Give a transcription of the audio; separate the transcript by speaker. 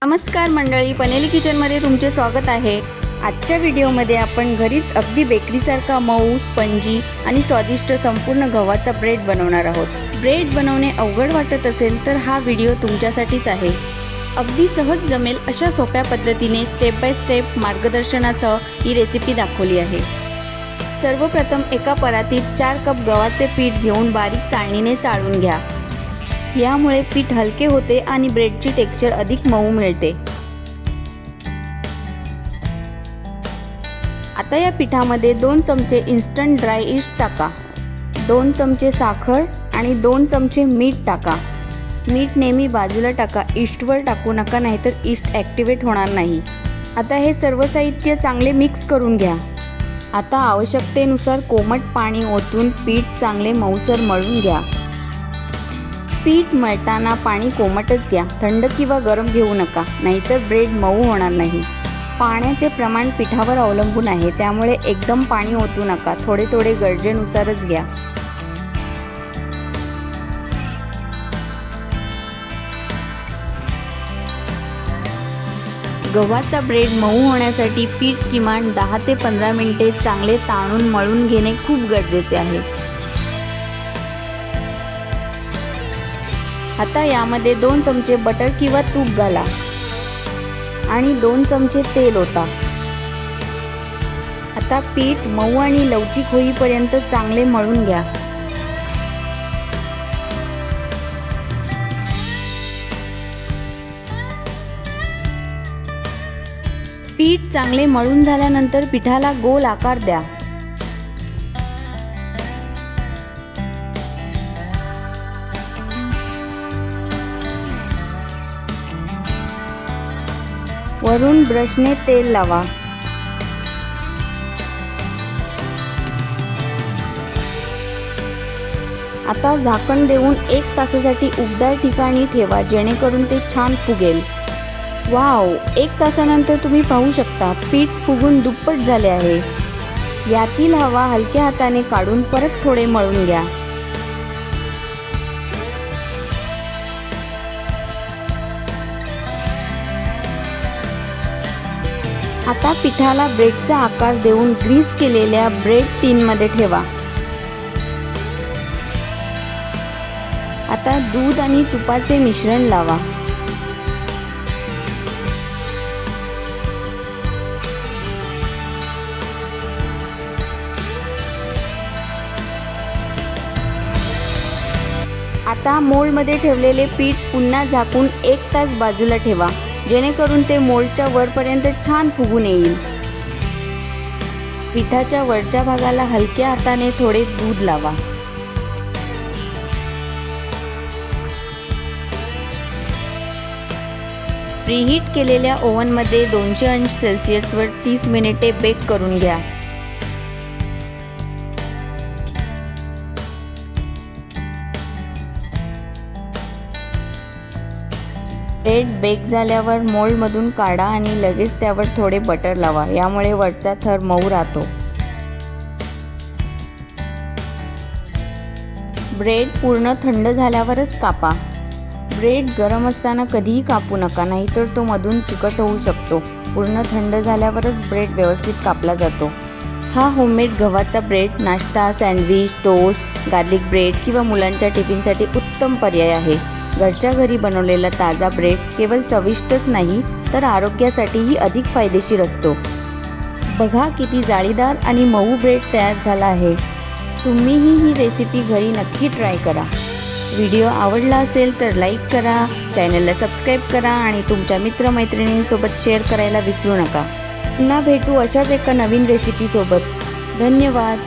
Speaker 1: नमस्कार मंडळी, पनेली किचनमध्ये तुमचे स्वागत आहे। आजच्या व्हिडिओमध्ये आपण घरीच अगदी बेकरीसारखा मऊ, स्पंजी आणि स्वादिष्ट संपूर्ण गव्हाचा ब्रेड बनवणार आहोत। ब्रेड बनवणे अवघड वाटत असेल तर हा व्हिडिओ तुमच्यासाठीच आहे। अगदी सहज जमेल अशा सोप्या पद्धतीने स्टेप बाय स्टेप मार्गदर्शनासह ही रेसिपी दाखवली आहे। सर्वप्रथम एका परातीत 4 कप गव्हाचे पीठ घेऊन बारीक चाळणीने चाळून घ्या। यामुळे पीठ हलके होते आणि ब्रेडची टेक्स्चर अधिक मऊ मिळते। आता या पिठामध्ये 2 चमचे इन्स्टंट ड्राय ईस्ट टाका, 2 चमचे साखर आणि 2 चमचे मीठ टाका। मीठ नेहमी बाजूला टाका, ईस्टवर टाकू नका, नाहीतर ईस्ट ॲक्टिवेट होणार नाही। आता हे सर्व साहित्य चांगले मिक्स करून घ्या। आता आवश्यकतेनुसार कोमट पाणी ओतून पीठ चांगले मऊसर मळून घ्या। पीठ मळताना पाणी कोमटच घ्या, थंड किंवा गरम घेऊ नका, नाहीतर ब्रेड मऊ होणार नाही। पाण्याचे प्रमाण पिठावर अवलंबून आहे, त्यामुळे एकदम पाणी ओतू नका, थोडे थोडे गरजेनुसारच घ्या। गव्हाचा ब्रेड मऊ होण्यासाठी पीठ किमान 10 ते 15 मिनिटे चांगले ताणून मळून घेणे खूप गरजेचे आहे। आता यामध्ये 2 चमचे बटर किंवा तूप घाला आणि 2 चमचे तेल ओता। आता पीठ मऊ आणि लवचिक होईपर्यंत चांगले मळून घ्या। पीठ चांगले मळून झाल्यानंतर पिठाला गोल आकार द्या। वरून ब्रशने तेल लावा। आता झाकण देऊन 1 तासासाठी उबदार ठिकाणी ठेवा, जेणेकरून ते छान फुगेल। वाव, 1 तासानंतर तुम्ही पाहू शकता पीठ फुगून दुप्पट झाले आहे। यातील हवा हलक्या हाताने काढून परत थोडे मळून घ्या। आता पिठाला ब्रेडचा आकार देऊन ग्रीस केलेल्या ब्रेड टिनमध्ये ठेवा। आता दूध आणि तुपाचे मिश्रण लावा। आता मोल्डमध्ये ठेवलेले पीठ पुन्हा झाकून 1 तास बाजूला ठेवा, जेणेकरून ते मोल्डच्या वरपर्यंत छान फुगून येईल। पिठाच्या वरच्या भागाला हलक्या हाताने थोडे दूध लावा। प्रीहीट केलेल्या ओव्हनमध्ये 200 अंश सेल्सिअसवर 30 मिनिटे बेक करून घ्या। ब्रेड बेक झाल्यावर मोल्डमधून काढा आणि लगेच त्यावर थोडे बटर लावा, यामुळे वरचा थर मऊ राहतो। ब्रेड पूर्ण थंड झाल्यावरच कापा। ब्रेड गरम असताना कधीही कापू नका, नाहीतर तो मधून चिकट होऊ शकतो। पूर्ण थंड झाल्यावरच ब्रेड व्यवस्थित कापला जातो। हा होममेड गव्हाचा ब्रेड नाश्ता, सँडविच, टोस्ट, गार्लिक ब्रेड किंवा मुलांच्या टिफिनसाठी उत्तम पर्याय आहे। घरच्या घरी बनवलेला ताजा ब्रेड केवळ चविष्टच नाही, तर आरोग्यासाठीही अधिक फायदेशीर असतो। बघा किती जाळीदार आणि मऊ ब्रेड तयार झाला आहे। तुम्हीही ही रेसिपी घरी नक्की ट्राय करा। व्हिडिओ आवडला असेल तर लाईक करा, चॅनलला सबस्क्राईब करा आणि तुमच्या मित्रमैत्रिणींसोबत शेअर करायला विसरू नका। पुन्हा भेटू अशाच एका नवीन रेसिपीसोबत। धन्यवाद।